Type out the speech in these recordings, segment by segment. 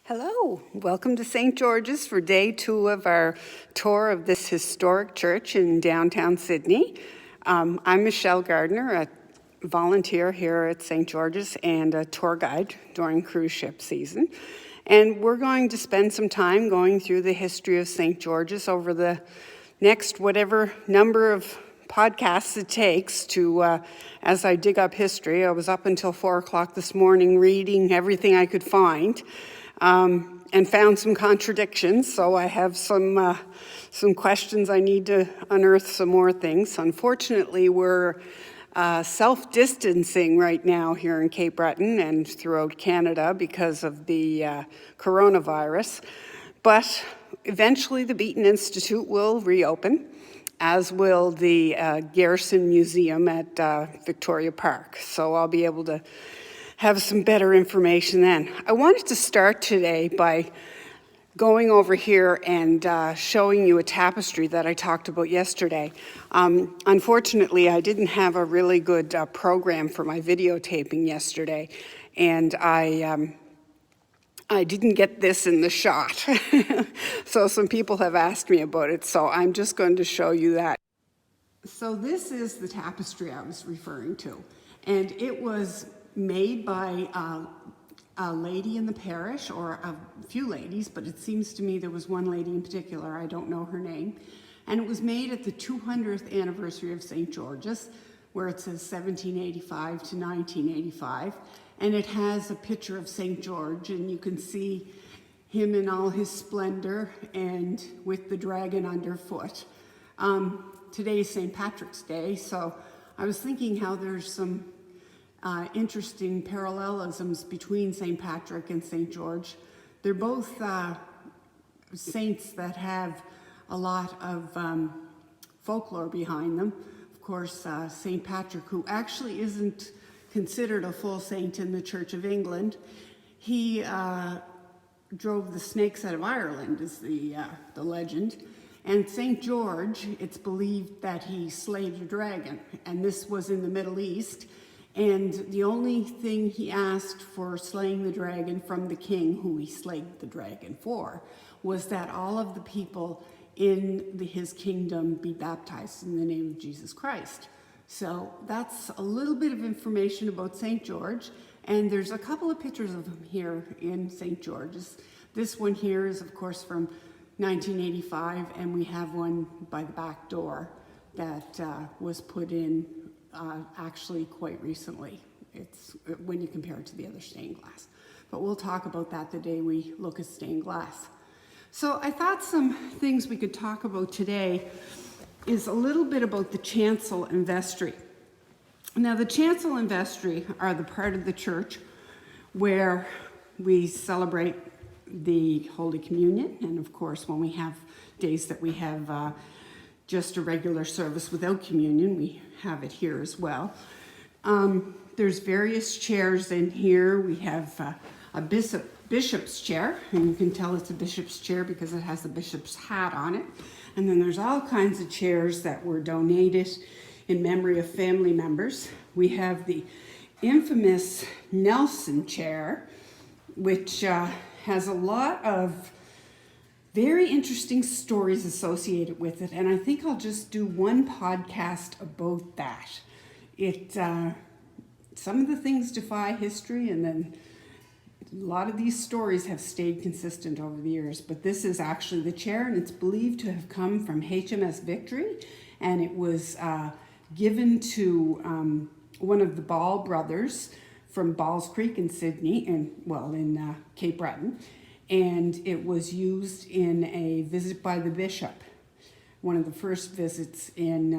Hello, welcome to St. George's for day 2 of our tour of this historic church in downtown Sydney. I'm Michelle Gardner, a volunteer here at St. George's and a tour guide during cruise ship season. And we're going to spend some time going through the history of St. George's over the next whatever number of podcasts it takes to, as I dig up history. I was up until 4 o'clock this morning reading everything I could find. And found some contradictions, so I have some questions I need to unearth some more things. Unfortunately, we're self-distancing right now here in Cape Breton and throughout Canada because of the coronavirus, but eventually the Beaton Institute will reopen, as will the Garrison Museum at Victoria Park, so I'll be able to have some better information then. I wanted to start today by going over here and showing you a tapestry that I talked about yesterday. Unfortunately, I didn't have a really good program for my videotaping yesterday, and I didn't get this in the shot. So some people have asked me about it, so I'm just going to show you that. So this is the tapestry I was referring to, and it was made by a lady in the parish, or a few ladies, but it seems to me there was one lady in particular, I don't know her name, and it was made at the 200th anniversary of St. George's, where it says 1785 to 1985, and it has a picture of St. George, and you can see him in all his splendor and with the dragon underfoot. Today is St. Patrick's Day, so I was thinking how there's some interesting parallelisms between St. Patrick and St. George. They're both saints that have a lot of folklore behind them. Of course, St. Patrick, who actually isn't considered a full saint in the Church of England, he drove the snakes out of Ireland, is the legend. And St. George, it's believed that he slayed a dragon, and this was in the Middle East. And the only thing he asked for slaying the dragon from the king, who he slayed the dragon for, was that all of the people in his kingdom be baptized in the name of Jesus Christ. So that's a little bit of information about St. George. And there's a couple of pictures of him here in St. George's. This one here is, of course, from 1985, and we have one by the back door that was put in actually quite recently. It's when you compare it to the other stained glass. But we'll talk about that the day we look at stained glass. So I thought some things we could talk about today is a little bit about the chancel and vestry. Now the chancel and vestry are the part of the church where we celebrate the Holy Communion, and of course when we have days that we have just a regular service without communion, we have it here as well. There's various chairs in here. We have a bishop's chair, and you can tell it's a bishop's chair because it has the bishop's hat on it. And then there's all kinds of chairs that were donated in memory of family members. We have the infamous Nelson chair, which has a lot of very interesting stories associated with it, and I think I'll just do one podcast about that. Some of the things defy history, and then a lot of these stories have stayed consistent over the years, but this is actually the chair, and it's believed to have come from HMS Victory, and it was given to one of the Ball brothers from Balls Creek in Sydney, in Cape Breton. And it was used in a visit by the bishop, one of the first visits in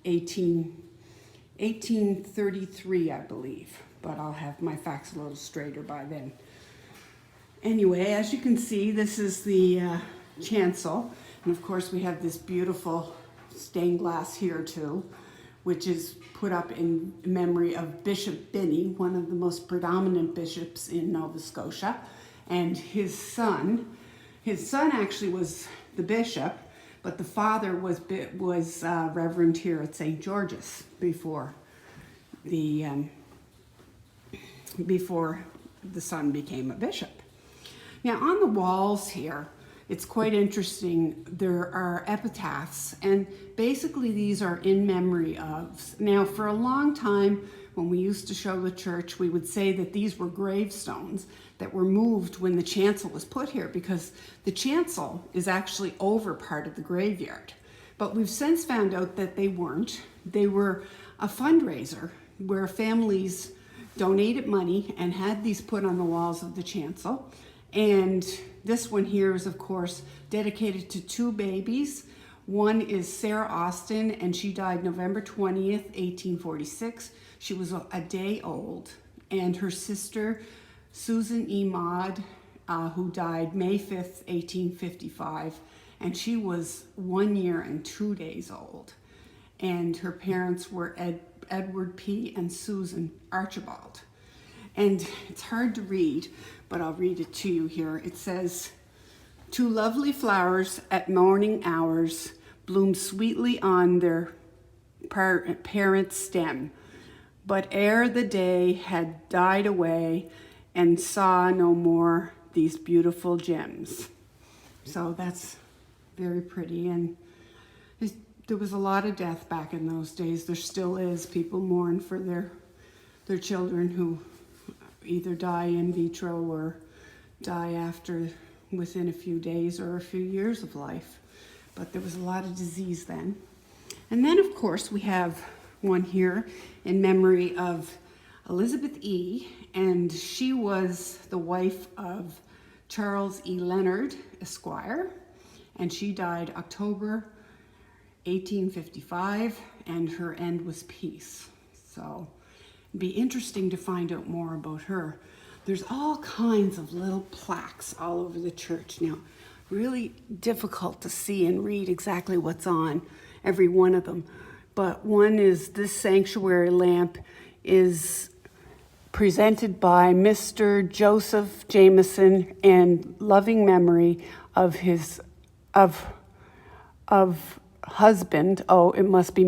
1833, I believe, but I'll have my facts a little straighter by then. Anyway, as you can see, this is the chancel, and of course we have this beautiful stained glass here too, which is put up in memory of Bishop Binney, one of the most predominant bishops in Nova Scotia. And his son actually was the bishop, but the father was reverend here at St. George's before the son became a bishop. Now, on the walls here, it's quite interesting. There are epitaphs, and basically these are in memory of. Now, for a long time, when we used to show the church, we would say that these were gravestones that were moved when the chancel was put here, because the chancel is actually over part of the graveyard. But we've since found out that they weren't. They were a fundraiser where families donated money and had these put on the walls of the chancel. And this one here is, of course, dedicated to two babies. One is Sarah Austin, and she died November 20th, 1846. She was a day old. And her sister, Susan E. Maud, who died May 5th, 1855. And she was 1 year and 2 days old. And her parents were Edward P. and Susan Archibald. And it's hard to read, but I'll read it to you here. It says, "Two lovely flowers at morning hours bloom sweetly on their parent stem, but ere the day had died away and saw no more these beautiful gems." So that's very pretty. And there was a lot of death back in those days. There still is. People mourn for their children who either die in vitro or die after within a few days or a few years of life. But there was a lot of disease then. And then, of course, we have one here in memory of Elizabeth E., and she was the wife of Charles E. Leonard, Esquire, and she died October 1855, and her end was peace. So it'd be interesting to find out more about her. There's all kinds of little plaques all over the church now. Really difficult to see and read exactly what's on every one of them. But one is, this sanctuary lamp is presented by Mr. Joseph Jameson in loving memory of his husband, it must be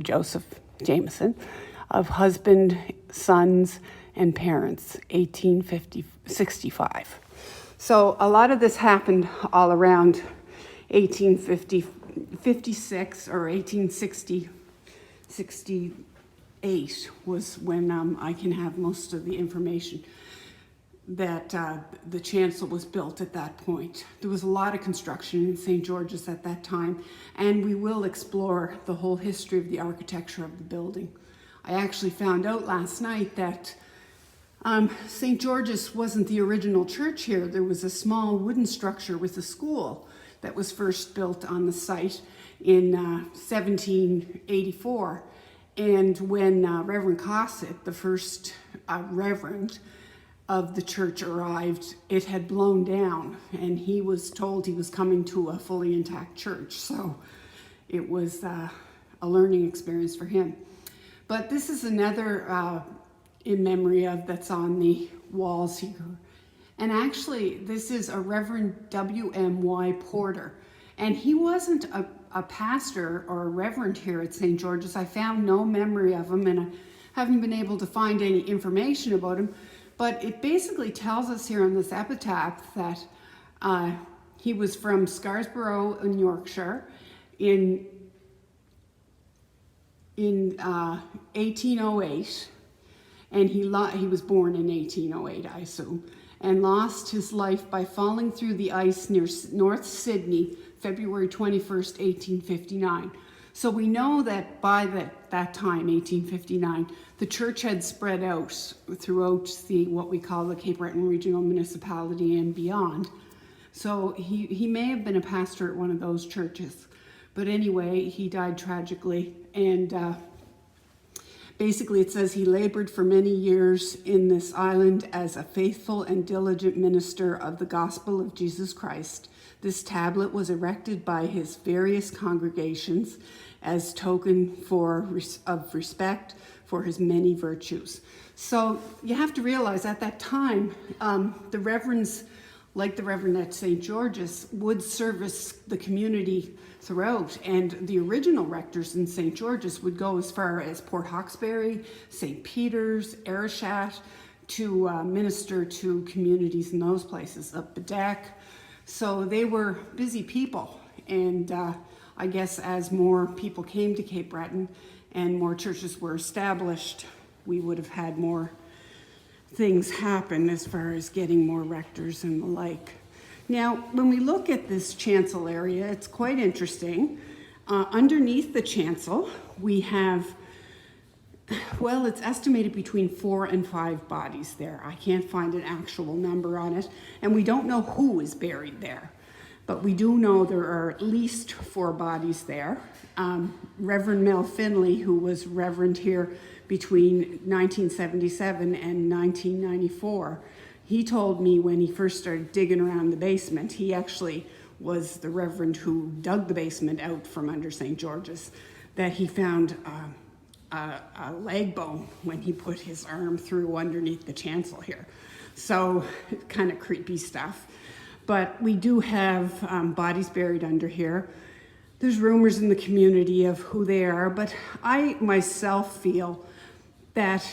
Joseph Jameson, of husband, sons, and parents, 1865. So a lot of this happened all around 1856 or 1868 was when I can have most of the information that the chancel was built at that point. There was a lot of construction in St. George's at that time, and we will explore the whole history of the architecture of the building. I actually found out last night that St. George's wasn't the original church here. There was a small wooden structure with a school that was first built on the site in 1784. And when Reverend Cossett, the first reverend of the church, arrived, it had blown down, and he was told he was coming to a fully intact church. So it was a learning experience for him. But this is another in memory of that's on the walls here. And actually, this is a Reverend W.M.Y. Porter. And he wasn't a pastor or a reverend here at St. George's. I found no memory of him, and I haven't been able to find any information about him. But it basically tells us here on this epitaph that he was from Scarsborough in Yorkshire in 1808. And he was born in 1808, I assume, and lost his life by falling through the ice near North Sydney, February 21st, 1859. So we know that by that time, 1859, the church had spread out throughout what we call the Cape Breton Regional Municipality and beyond. So he may have been a pastor at one of those churches. But anyway, he died tragically, and basically, it says he labored for many years in this island as a faithful and diligent minister of the gospel of Jesus Christ. This tablet was erected by his various congregations as token of respect for his many virtues. So you have to realize at that time, the reverends, like the Reverend at St. George's, would service the community throughout, and the original rectors in St. George's would go as far as Port Hawkesbury, St. Peter's, Ayrshire, to minister to communities in those places, up the deck. So they were busy people. And I guess as more people came to Cape Breton and more churches were established, we would have had more things happen as far as getting more rectors and the like. Now, when we look at this chancel area, it's quite interesting. Underneath the chancel, we have, well, it's estimated between 4 and 5 bodies there. I can't find an actual number on it, and we don't know who is buried there. But we do know there are at least 4 bodies there. Reverend Mel Finley, who was reverend here between 1977 and 1994, he told me when he first started digging around the basement, he actually was the reverend who dug the basement out from under St. George's, that he found a leg bone when he put his arm through underneath the chancel here. So kind of creepy stuff. But we do have bodies buried under here. There's rumors in the community of who they are, but I myself feel that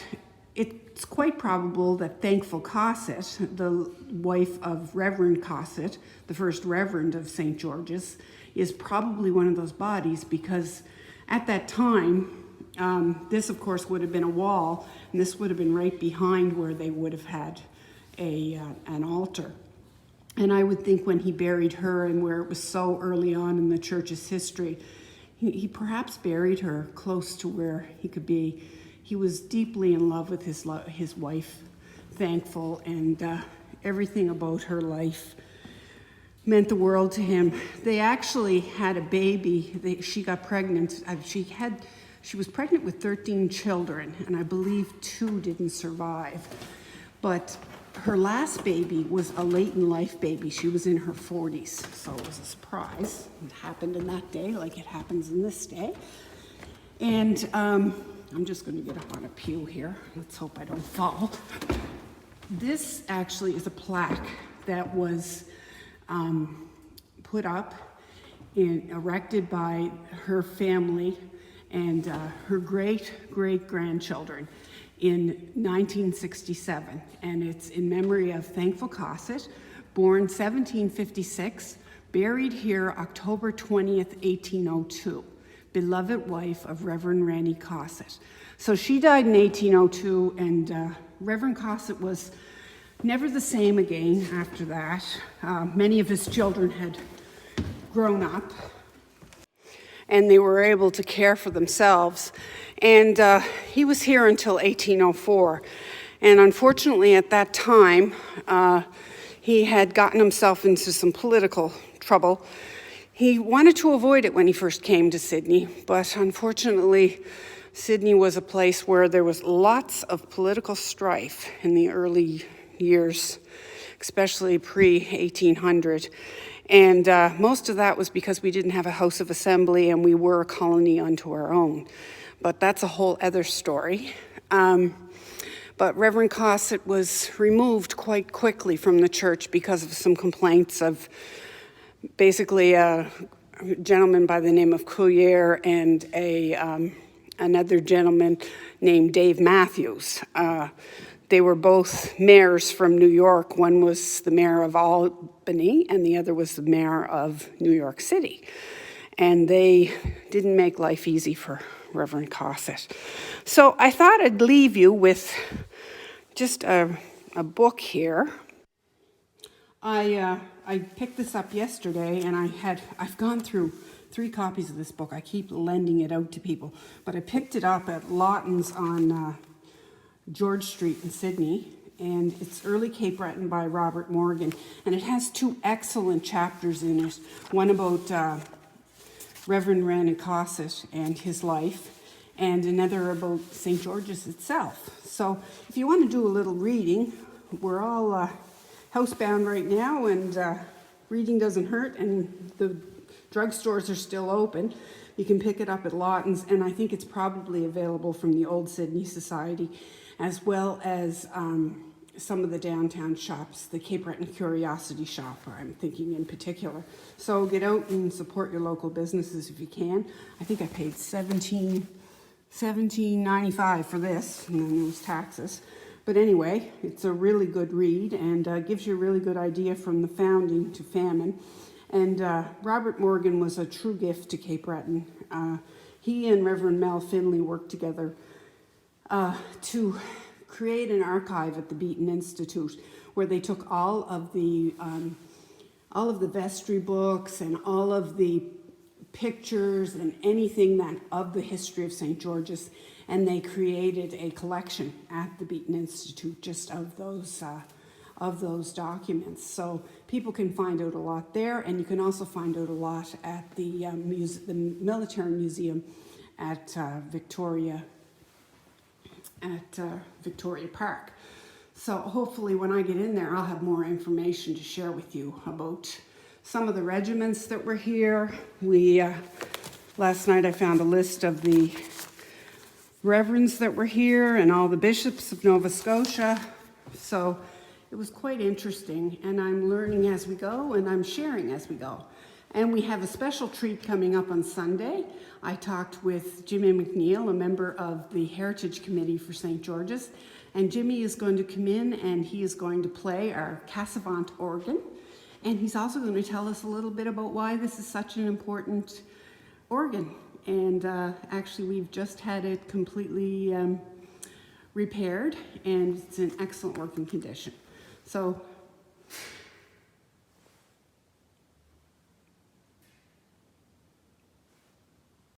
it's quite probable that Thankful Cossett, the wife of Reverend Cossett, the first Reverend of St. George's, is probably one of those bodies, because at that time, this of course would have been a wall, and this would have been right behind where they would have had an altar. And I would think when he buried her, and where it was so early on in the church's history, he perhaps buried her close to where he could be. He was deeply in love with his wife, Thankful, and everything about her life meant the world to him. They actually had a baby. She got pregnant. She was pregnant with 13 children, and I believe 2 didn't survive. But her last baby was a late in life baby. She was in her 40s, so it was a surprise. It happened in that day like it happens in this day. And I'm just going to get up on a pew here. Let's hope I don't fall. This actually is a plaque that was put up and erected by her family and her great-great-grandchildren in 1967, and it's in memory of Thankful Cossett, born 1756, buried here October 20th, 1802, beloved wife of Reverend Ranny Cossett. So she died in 1802, and Reverend Cossett was never the same again after that. Many of his children had grown up, and they were able to care for themselves. And he was here until 1804. And unfortunately, at that time, he had gotten himself into some political trouble. He wanted to avoid it when he first came to Sydney, but unfortunately, Sydney was a place where there was lots of political strife in the early years, especially pre-1800. And most of that was because we didn't have a House of Assembly and we were a colony unto our own. But that's a whole other story. But Reverend Cossett was removed quite quickly from the church because of some complaints of basically a gentleman by the name of Couillere and another gentleman named Dave Matthews. They were both mayors from New York. One was the mayor of Albany, and the other was the mayor of New York City. And they didn't make life easy for Reverend Cossett. So I thought I'd leave you with just a book here. I picked this up yesterday, and I've gone through 3 copies of this book. I keep lending it out to people, but I picked it up at Lawton's on George Street in Sydney, and it's Early Cape Breton by Robert Morgan, and it has 2 excellent chapters in it. One about Reverend Ranny Cossett and his life, and another about St. George's itself. So if you want to do a little reading, we're all housebound right now, and reading doesn't hurt, and the drugstores are still open. You can pick it up at Lawton's, and I think it's probably available from the Old Sydney Society, as well as some of the downtown shops, the Cape Breton Curiosity Shop, I'm thinking in particular. So get out and support your local businesses if you can. I think I paid $17.95 for this, and then there was taxes. But anyway, it's a really good read and gives you a really good idea from the founding to famine. And Robert Morgan was a true gift to Cape Breton. He and Reverend Mel Finley worked together to create an archive at the Beaton Institute where they took all of the vestry books and all of the pictures and anything that of the history of St. George's, and they created a collection at the Beaton Institute just of those documents. So people can find out a lot there, and you can also find out a lot at the Military Museum at Victoria Park. So hopefully when I get in there, I'll have more information to share with you about some of the regiments that were here. Last night I found a list of the reverends that were here and all the bishops of Nova Scotia. So it was quite interesting, and I'm learning as we go and I'm sharing as we go. And we have a special treat coming up on Sunday. I talked with Jimmy McNeil, a member of the Heritage Committee for St. George's, and Jimmy is going to come in and he is going to play our Cassavant organ. And he's also going to tell us a little bit about why this is such an important organ. And actually, we've just had it completely repaired, and it's in excellent working condition. So